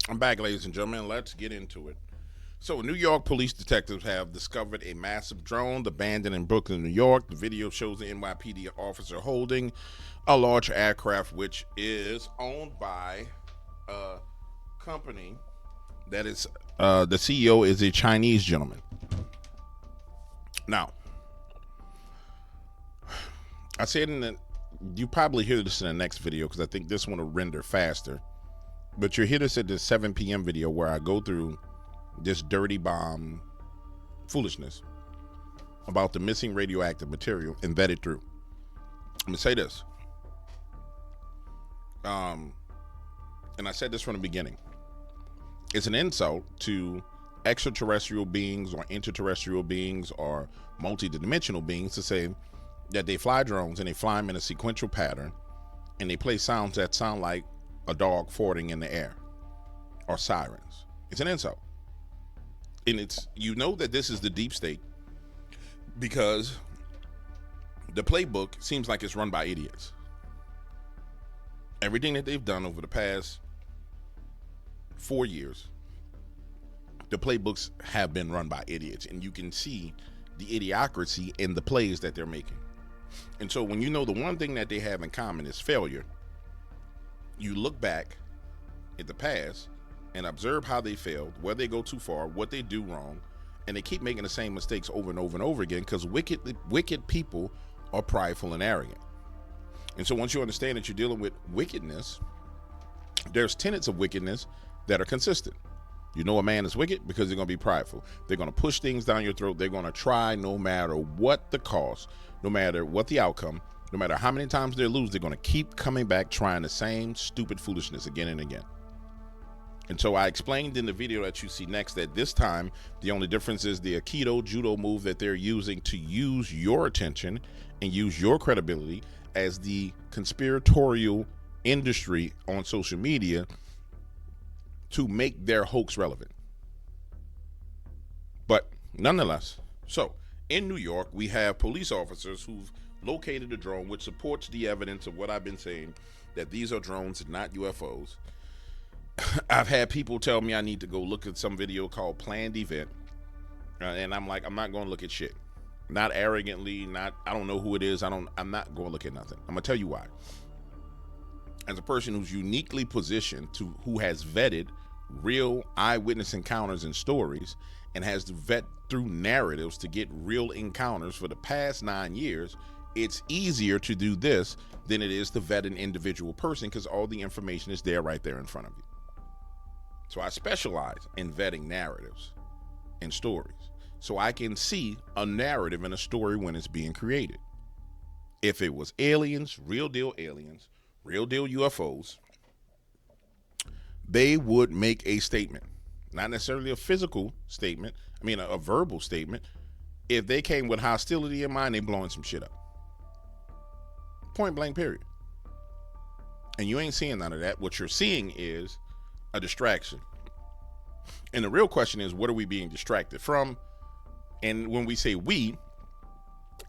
I'm back, ladies and gentlemen. Let's get into it. So, New York police detectives have discovered a massive drone abandoned in Brooklyn, New York. The video shows the NYPD officer holding a large aircraft, which is owned by a company that is, the CEO is a Chinese gentleman. Now, I said you probably hear this in the next video because I think this one will render faster. But you'll hear this at the 7 p.m. video where I go through this dirty bomb foolishness about the missing radioactive material and vet it through. I'm gonna say this. And I said this from the beginning. It's an insult to extraterrestrial beings or interterrestrial beings or multidimensional beings to say that they fly drones and they fly them in a sequential pattern and they play sounds that sound like a dog farting in the air or sirens. It's an insult. And it's, you know, that this is the deep state because the playbook seems like it's run by idiots. Everything that they've done over the past 4 years, the playbooks have been run by idiots, and you can see the idiocracy in the plays that they're making. And so when you know the one thing that they have in common is failure, you look back at the past and observe how they failed, where they go too far, what they do wrong, and they keep making the same mistakes over and over and over again because wicked people are prideful and arrogant. And so once you understand that you're dealing with wickedness, there's tenets of wickedness that are consistent. You know a man is wicked because they're going to be prideful. They're going to push things down your throat. They're going to try no matter what the cost, no matter what the outcome, no matter how many times they lose, they're going to keep coming back trying the same stupid foolishness again and again. And so I explained in the video that you see next that this time the only difference is the Aikido judo move that they're using to use your attention and use your credibility as the conspiratorial industry on social media to make their hoax relevant. But nonetheless, so in New York, we have police officers who've located a drone, which supports the evidence of what I've been saying, that these are drones and not UFOs. I've had people tell me I need to go look at some video called Planned Event. And I'm like, I'm not going to look at shit. Not arrogantly, I don't know who it is. I'm not going to look at nothing. I'm going to tell you why. As a person who's uniquely positioned who has vetted real eyewitness encounters and stories and has to vet through narratives to get real encounters for the past 9 years, it's easier to do this than it is to vet an individual person because all the information is there right there in front of you. So I specialize in vetting narratives and stories so I can see a narrative and a story when it's being created. If it was aliens, real deal UFOs, they would make a statement, not necessarily a physical statement. I mean, a verbal statement. If they came with hostility in mind, they blowing some shit up. Point blank, period. And you ain't seeing none of that. What you're seeing is a distraction. And the real question is, what are we being distracted from? And when we say we,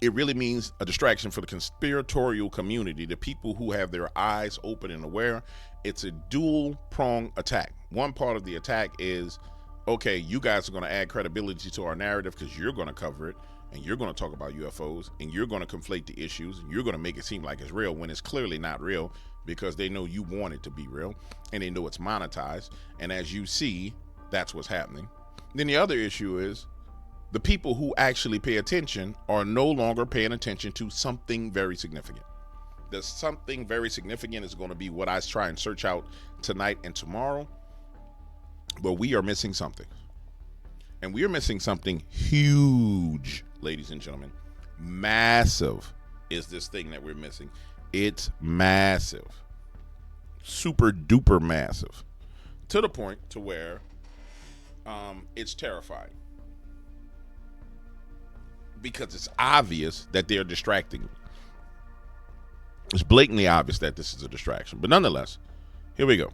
it really means a distraction for the conspiratorial community, the people who have their eyes open and aware. It's a dual-pronged attack. One part of the attack is, okay, you guys are going to add credibility to our narrative because you're going to cover it, and you're going to talk about UFOs, and you're going to conflate the issues, and you're going to make it seem like it's real when it's clearly not real because they know you want it to be real, and they know it's monetized. And as you see, that's what's happening. Then the other issue is the people who actually pay attention are no longer paying attention to something very significant. The something very significant is going to be what I try and search out tonight and tomorrow. But we are missing something. And we are missing something huge, ladies and gentlemen. Massive is this thing that we're missing. It's massive. Super duper massive. To the point to where it's terrifying. Because it's obvious that they're distracting you. It's blatantly obvious that this is a distraction. But nonetheless, here we go.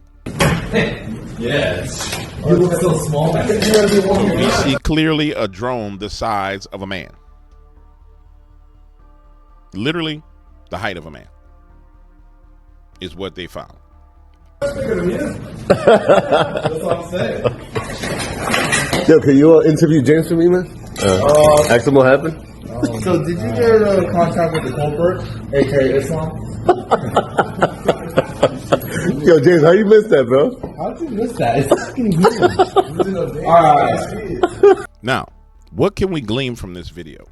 Yes. You look so small. So we see clearly a drone the size of a man. Literally the height of a man is what they found. That's what I'm saying. Yo, can you interview James for me, man? Ask him what happened. So did you get contact with the culprit, aka Islam? Yo, James, how you miss that, bro? How'd you miss that? It's fucking huge. Alright. Now, what can we glean from this video?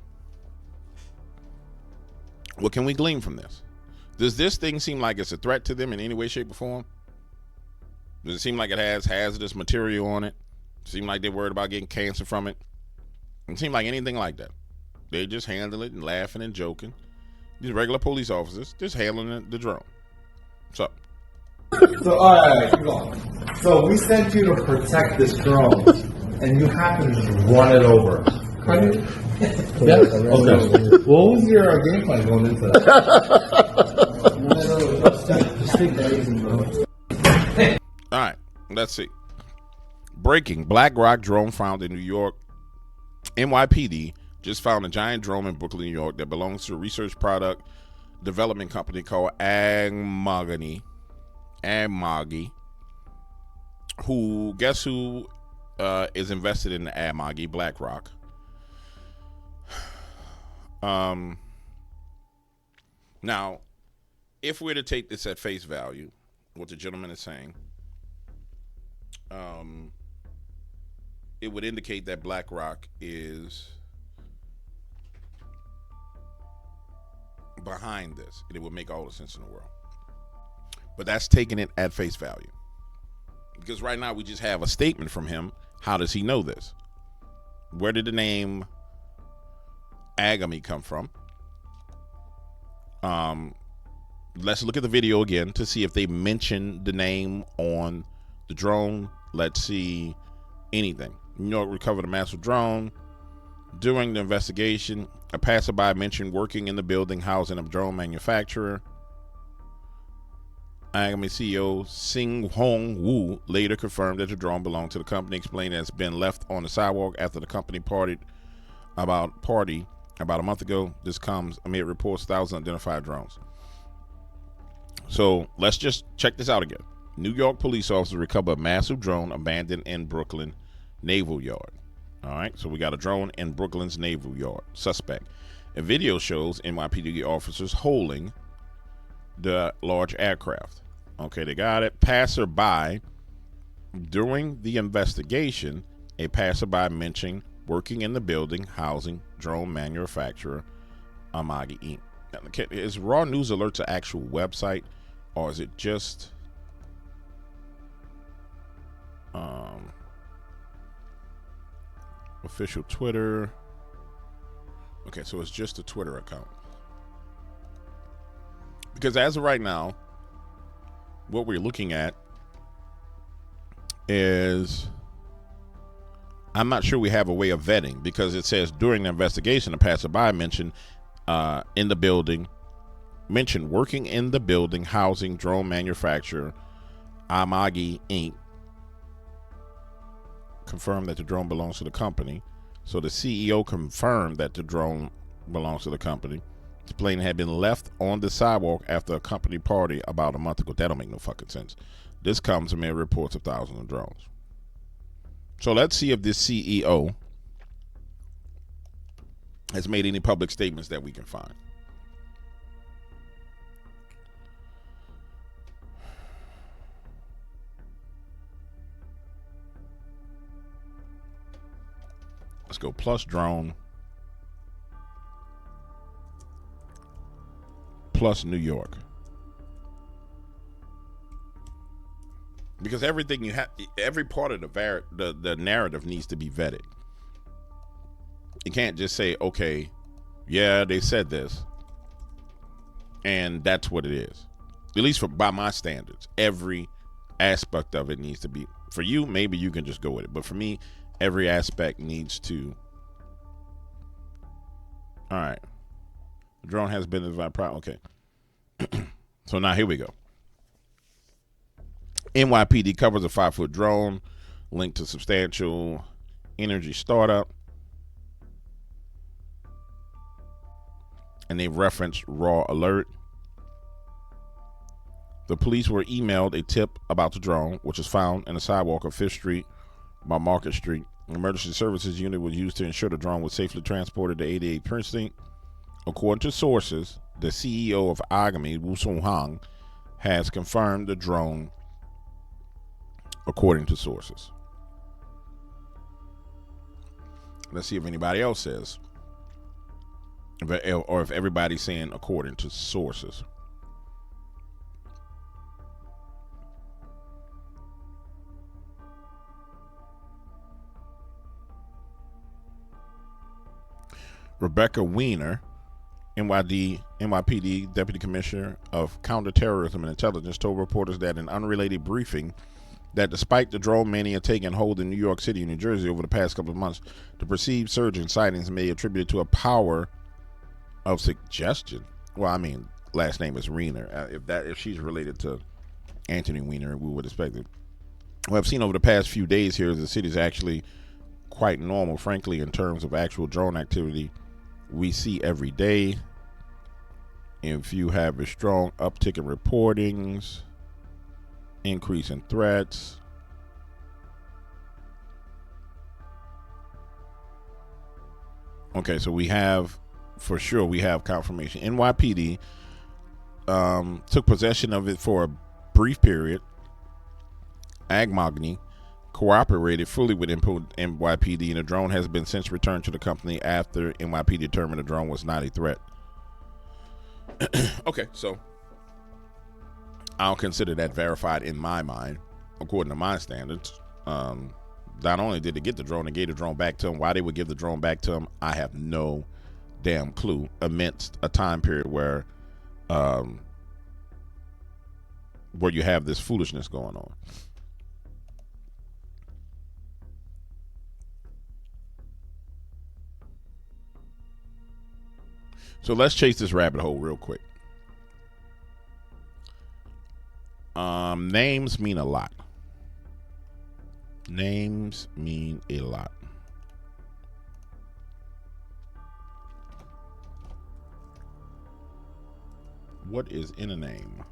What can we glean from this? Does this thing seem like it's a threat to them in any way, shape, or form? Does it seem like it has hazardous material on it? Seem like they're worried about getting cancer from it? It seem like anything like that. They just handle it and laughing and joking. These regular police officers just handling the drone. So Alright, keep going. So we sent you to protect this drone, and you happen to just run it over. How do you? Yeah. Okay. What was your game plan going into that? all right, let's see. Breaking: BlackRock drone found in New York. NYPD just found a giant drone in Brooklyn, New York that belongs to a research product development company called Amogy. Who is invested in the Amogy? BlackRock. Now, if we're to take this at face value, what the gentleman is saying, it would indicate that BlackRock is behind this, and it would make all the sense in the world. But that's taking it at face value, because right now we just have a statement from him. How does he know this? Where did the name Amogy come from? Let's look at the video again to see if they mention the name on the drone. Let's see anything. New York recovered a massive drone. During the investigation, a passerby mentioned working in the building housing a drone manufacturer. Amogy CEO Sing Hong Woo later confirmed that the drone belonged to the company, explaining that it's been left on the sidewalk after the company party about a month ago. This comes amid reports of thousands of identified drones. So let's just check this out again. New York police officers recover a massive drone abandoned in Brooklyn Naval Yard. All right, so we got a drone in Brooklyn's Naval Yard. Suspect. A video shows NYPD officers holding the large aircraft. Okay, they got it. Passerby. During the investigation, a passerby mentioned working in the building housing drone manufacturer Amogy Inc. Is Raw News Alerts an actual website, or is it just official Twitter? Okay, so it's just a Twitter account. Because as of right now, what we're looking at is, I'm not sure we have a way of vetting, because it says during the investigation, a passerby mentioned working in the building housing drone manufacturer Amogy Inc. Confirmed that the drone belongs to the company. So the CEO confirmed that the drone belongs to the company. The plane had been left on the sidewalk after a company party about a month ago. That don't make no fucking sense. This comes amid reports of thousands of drones. So let's see if this CEO has made any public statements that we can find. Let's go plus drone plus New York. Because everything you have, every part of the narrative needs to be vetted. You can't just say, okay, yeah, they said this, and that's what it is. At least by my standards, every aspect of it needs to be. For you, maybe you can just go with it, but for me, every aspect needs to. All right, the drone has been identified. Okay, so now here we go. NYPD covers a 5-foot drone linked to substantial energy startup. And they reference Raw Alert. The police were emailed a tip about the drone, which was found in the sidewalk of 5th Street by Market Street. An emergency services unit was used to ensure the drone was safely transported to 88 Precinct. According to sources, the CEO of Amogy, Woo Sung Hong, has confirmed the drone, according to sources. Let's see if anybody else says, or if everybody's saying according to sources. Rebecca Weiner, NYPD Deputy Commissioner of Counterterrorism and Intelligence, told reporters that in an unrelated briefing that despite the drone mania taking hold in New York City and New Jersey over the past couple of months, the perceived surge in sightings may be attributed to a power of suggestion. Well, I mean, last name is Weiner. If she's related to Anthony Weiner, we would expect it. What I've seen over the past few days here is the city is actually quite normal, frankly, in terms of actual drone activity we see every day. If you have a strong uptick in reportings, increase in threats, okay, so we have, for sure, we have confirmation. NYPD took possession of it for a brief period. Amogy cooperated fully with NYPD, and the drone has been since returned to the company after NYPD determined the drone was not a threat. Okay, so I'll consider that verified in my mind, according to my standards. Not only did they get the drone, they gave the drone back to him. Why they would give the drone back to him, I have no damn clue, amidst a time period where you have this foolishness going on. So let's chase this rabbit hole real quick. Names mean a lot. Names mean a lot. What is in a name?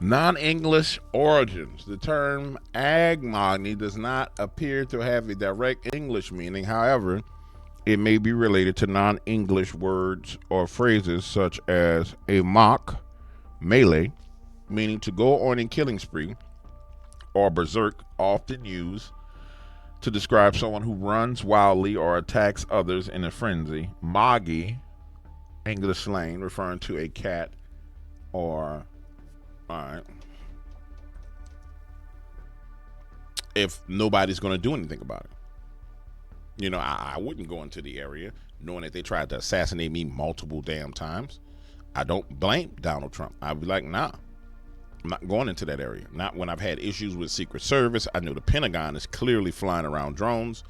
Non-English origins. The term Amogy does not appear to have a direct English meaning. However, it may be related to non-English words or phrases such as a mock, melee, meaning to go on a killing spree, or berserk, often used to describe someone who runs wildly or attacks others in a frenzy. Mogi, English slang, referring to a cat or... All right. If nobody's going to do anything about it. You know, I wouldn't go into the area knowing that they tried to assassinate me multiple damn times. I don't blame Donald Trump. I'd be like, nah, I'm not going into that area. Not when I've had issues with Secret Service. I know the Pentagon is clearly flying around drones.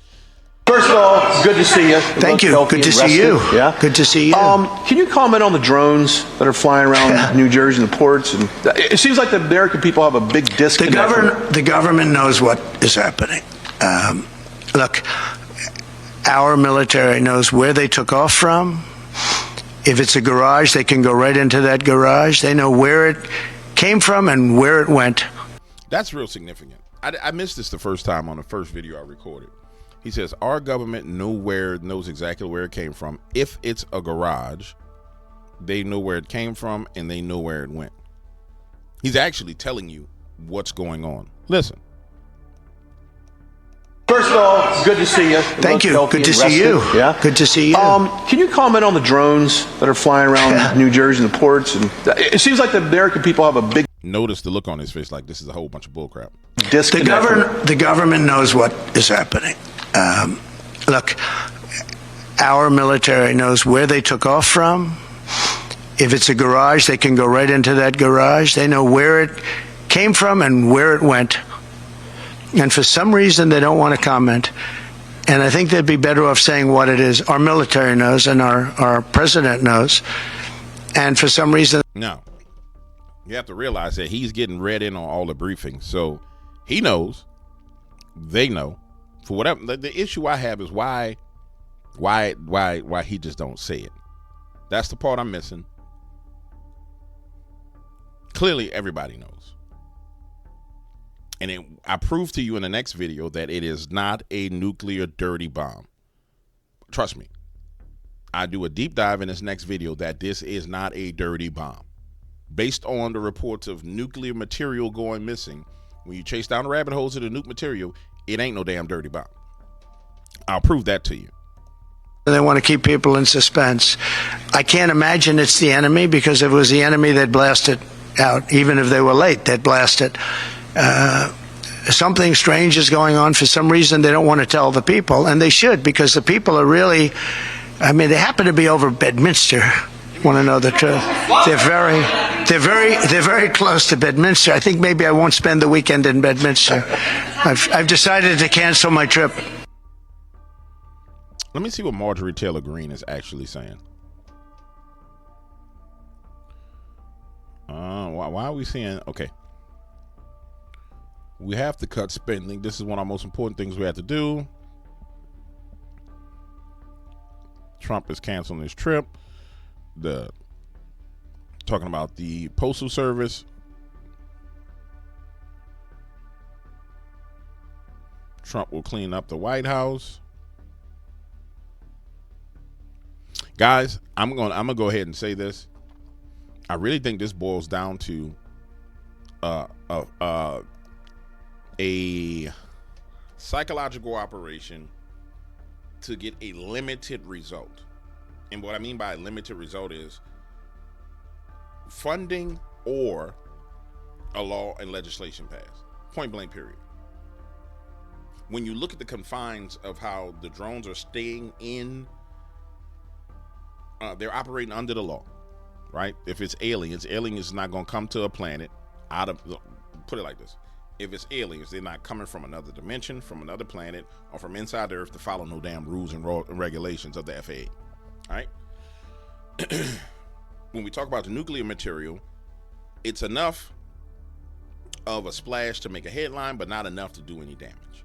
First of all, good to see you. Thank you. Good to see you. Yeah. Good to see you. Can you comment on the drones that are flying around New Jersey and the ports? And it seems like the American people have a big disconnect. The government knows what is happening. Look, our military knows where they took off from. If it's a garage, they can go right into that garage. They know where it came from and where it went. That's real significant. I missed this the first time on the first video I recorded. He says, our government knows exactly where it came from. If it's a garage, they know where it came from and they know where it went. He's actually telling you what's going on. Listen. First of all, good to see you. Thank you. Good to see you. Yeah. Good to see you. Can you comment on the drones that are flying around New Jersey and the ports? And it seems like the American people have a big Notice the look on his face like this is a whole bunch of bullcrap. disconnect. The government knows what is happening. Look, our military knows where they took off from. If it's a garage, they can go right into that garage. They know where it came from and where it went. And for some reason, they don't want to comment. And I think they'd be better off saying what it is. Our military knows and our president knows. And for some reason... Now, you have to realize that he's getting read in on all the briefings. So he knows. They know. For whatever... The issue I have is why he just don't say it. That's the part I'm missing. Clearly, everybody knows. And I prove to you in the next video that it is not a nuclear dirty bomb. Trust me. I do a deep dive in this next video that this is not a dirty bomb. Based on the reports of nuclear material going missing, when you chase down the rabbit holes of the nuke material, it ain't no damn dirty bomb. I'll prove that to you. They want to keep people in suspense. I can't imagine it's the enemy, because if it was the enemy, they'd blast it out. Even if they were late, they'd blast it. Something strange is going on. For some reason, they don't want to tell the people, and they should, because the people are really, I mean, they happen to be over Bedminster. Want to know the truth? They're very close to Bedminster. I think maybe I won't spend the weekend in Bedminster. I've decided to cancel my trip. Let me see what Marjorie Taylor Greene is actually saying. Why are we seeing? Okay. We have to cut spending. This is one of our most important things we have to do. Trump is canceling his trip. Talking about the Postal Service. Trump will clean up the White House. Guys, I'm gonna go ahead and say this. I really think this boils down to a psychological operation to get a limited result. And what I mean by a limited result is funding or a law and legislation passed. Point blank, period. When you look at the confines of how the drones are staying in, they're operating under the law, right? If it's aliens is not going to come to a planet out of, put it like this. If it's aliens, they're not coming from another dimension, from another planet, or from inside the earth to follow no damn rules and regulations of the FAA. All right. When we talk about the nuclear material, it's enough of a splash to make a headline, but not enough to do any damage.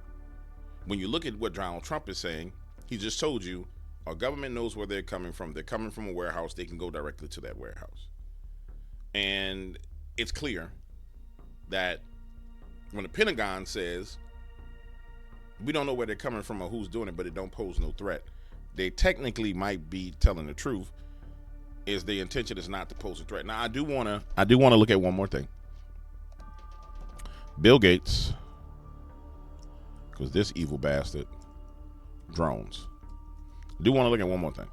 When you look at what Donald Trump is saying, he just told you our government knows where they're coming from. They're coming from a warehouse. They can go directly to that warehouse. And it's clear that when the Pentagon says we don't know where they're coming from or who's doing it, but it don't pose no threat, they technically might be telling the truth. Is the intention is not to pose a threat. Now I do want to look at one more thing. Bill Gates, because this evil bastard, drones. I do want to look at one more thing.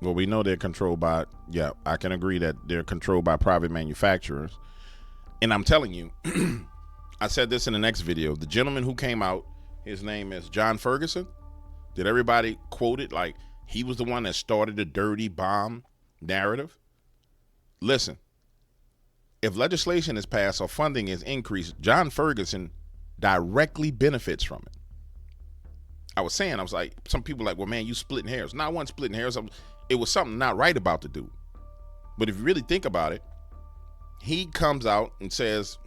Well, we know they're controlled by, yeah, I can agree that they're controlled by private manufacturers. And I'm telling you, I said this in the next video. The gentleman who came out, his name is John Ferguson. Did everybody quote it like he was the one that started the dirty bomb narrative? Listen, if legislation is passed or funding is increased, John Ferguson directly benefits from it. I was like, some people like, well, man, you splitting hairs. No, I wasn't splitting hairs. It was something not right about the dude. But if you really think about it, he comes out and says,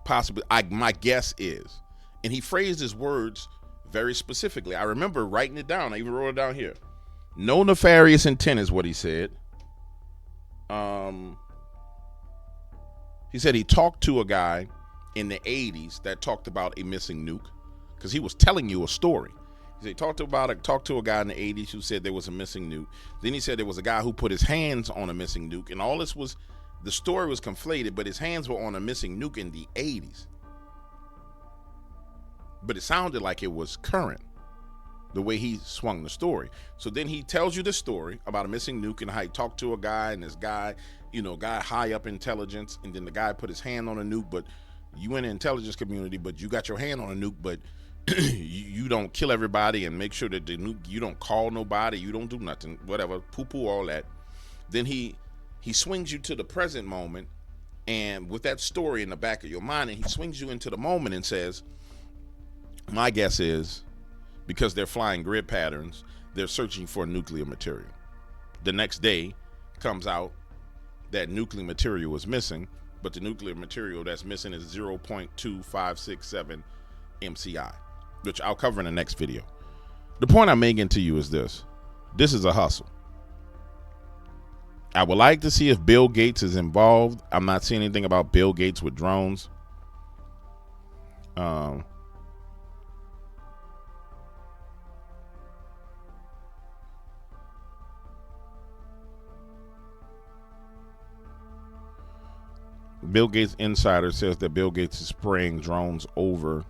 possibly, my guess is, and he phrased his words very specifically. I remember writing it down. I even wrote it down here. No nefarious intent is what he said. He said he talked to a guy in the 80s that talked about a missing nuke because he was telling you a story. He said he talked to a guy in the 80s who said there was a missing nuke. Then he said there was a guy who put his hands on a missing nuke, and all this was, the story was conflated, but his hands were on a missing nuke in the 80s. But it sounded like it was current, the way he swung the story. So then he tells you the story about a missing nuke and how he talked to a guy, and this guy, guy high up intelligence, and then the guy put his hand on a nuke, but you in the intelligence community, but you got your hand on a nuke, but you don't kill everybody and make sure that the nuke, you don't call nobody, you don't do nothing, whatever, poo-poo all that. Then he swings you to the present moment, and with that story in the back of your mind, and he swings you into the moment and says, my guess is, because they're flying grid patterns, they're searching for nuclear material. The next day comes out that nuclear material is missing, but the nuclear material that's missing is 0.2567 MCI, which I'll cover in the next video. The point I'm making to you is this. This is a hustle. I would like to see if Bill Gates is involved. I'm not seeing anything about Bill Gates with drones. Bill Gates Insider says that Bill Gates is spraying drones over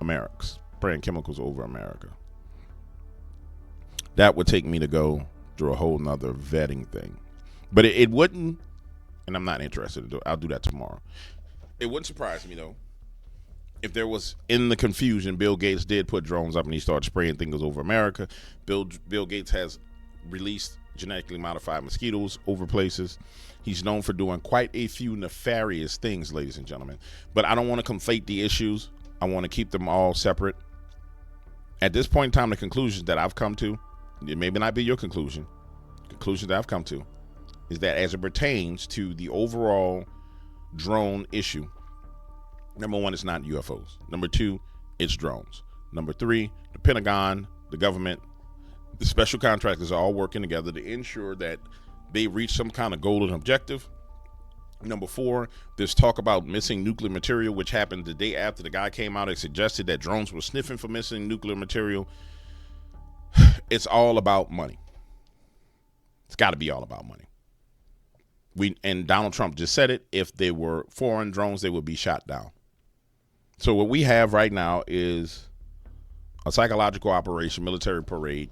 America, spraying chemicals over America. That would take me to go through a whole nother vetting thing. But it wouldn't, and I'm not interested in doing it. I'll do that tomorrow. It wouldn't surprise me, though, if there was, in the confusion, Bill Gates did put drones up and he started spraying things over America. Bill Gates has released genetically modified mosquitoes over places. He's known for doing quite a few nefarious things, ladies and gentlemen. But I don't want to conflate the issues. I want to keep them all separate. At this point in time, the conclusions that I've come to, it may not be your conclusion. The conclusion that I've come to is that as it pertains to the overall drone issue, number one, it's not UFOs. Number two, it's drones. Number three, the Pentagon, the government, the special contractors are all working together to ensure that they reach some kind of goal and objective. Number four, there's talk about missing nuclear material, which happened the day after the guy came out and suggested that drones were sniffing for missing nuclear material. It's all about money. It's got to be all about money. And Donald Trump just said it. If they were foreign drones, they would be shot down. So what we have right now is a psychological operation, military parade,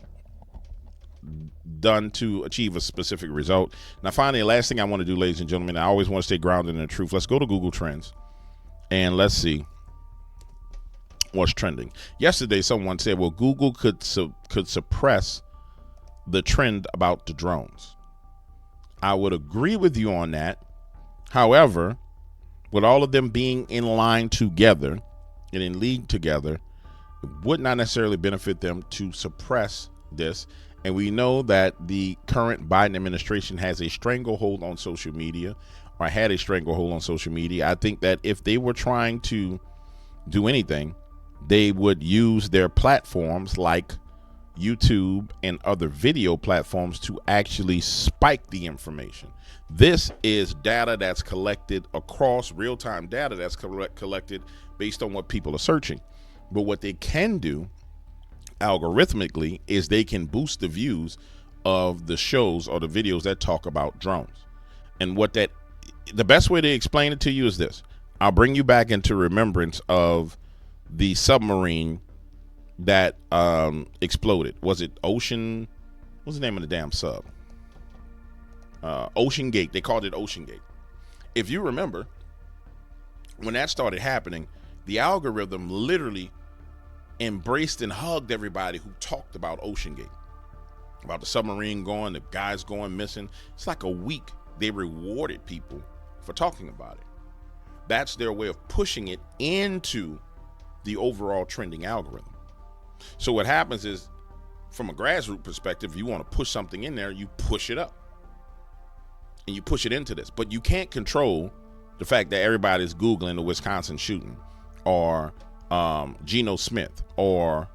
done to achieve a specific result. Now, finally, the last thing I want to do, ladies and gentlemen, I always want to stay grounded in the truth. Let's go to Google Trends and let's see what's trending. Yesterday, someone said, well, Google could suppress the trend about the drones. I would agree with you on that. However, with all of them being in line together and in league together, it would not necessarily benefit them to suppress this. And we know that the current Biden administration has a stranglehold on social media, or had a stranglehold on social media. I think that if they were trying to do anything, they would use their platforms like YouTube and other video platforms to actually spike the information. This is data that's collected across real-time data that's collected based on what people are searching. But what they can do algorithmically is they can boost the views of the shows or the videos that talk about drones. And the best way to explain it to you is this. I'll bring you back into remembrance of the submarine that exploded. Was it Ocean? What's the name of the damn sub? Ocean Gate. They called it Ocean Gate. If you remember, when that started happening, the algorithm literally embraced and hugged everybody who talked about Ocean Gate, about the submarine going, the guys going missing. It's like a week they rewarded people for talking about it. That's their way of pushing it into the overall trending algorithm. So what happens is, from a grassroots perspective, if you want to push something in there, you push it up and you push it into this. But you can't control the fact that everybody's Googling the Wisconsin shooting, or Geno Smith, or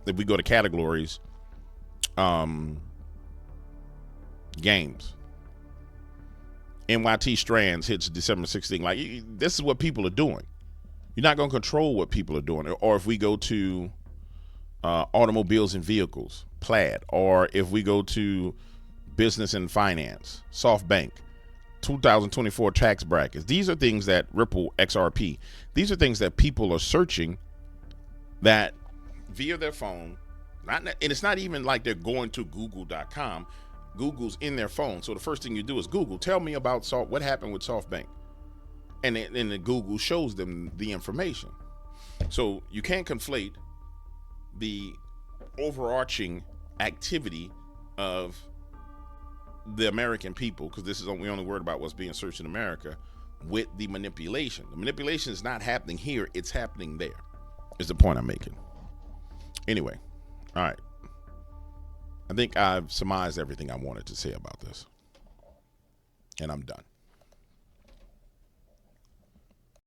if we go to categories, games, NYT Strands hits December 16th. Like, this is what people are doing. You're not going to control what people are doing. Or if we go to automobiles and vehicles, Plaid, or if we go to business and finance, SoftBank, 2024 tax brackets. These are things that Ripple, XRP, these are things that people are searching that via their phone, and it's not even like they're going to google.com. Google's in their phone. So the first thing you do is Google, tell me about what happened with SoftBank. And then the Google shows them the information. So you can't conflate the overarching activity of the American people, because we only worried about what's being searched in America, with the manipulation. The manipulation is not happening here, it's happening there, is the point I'm making. Anyway, all right. I think I've surmised everything I wanted to say about this. And I'm done.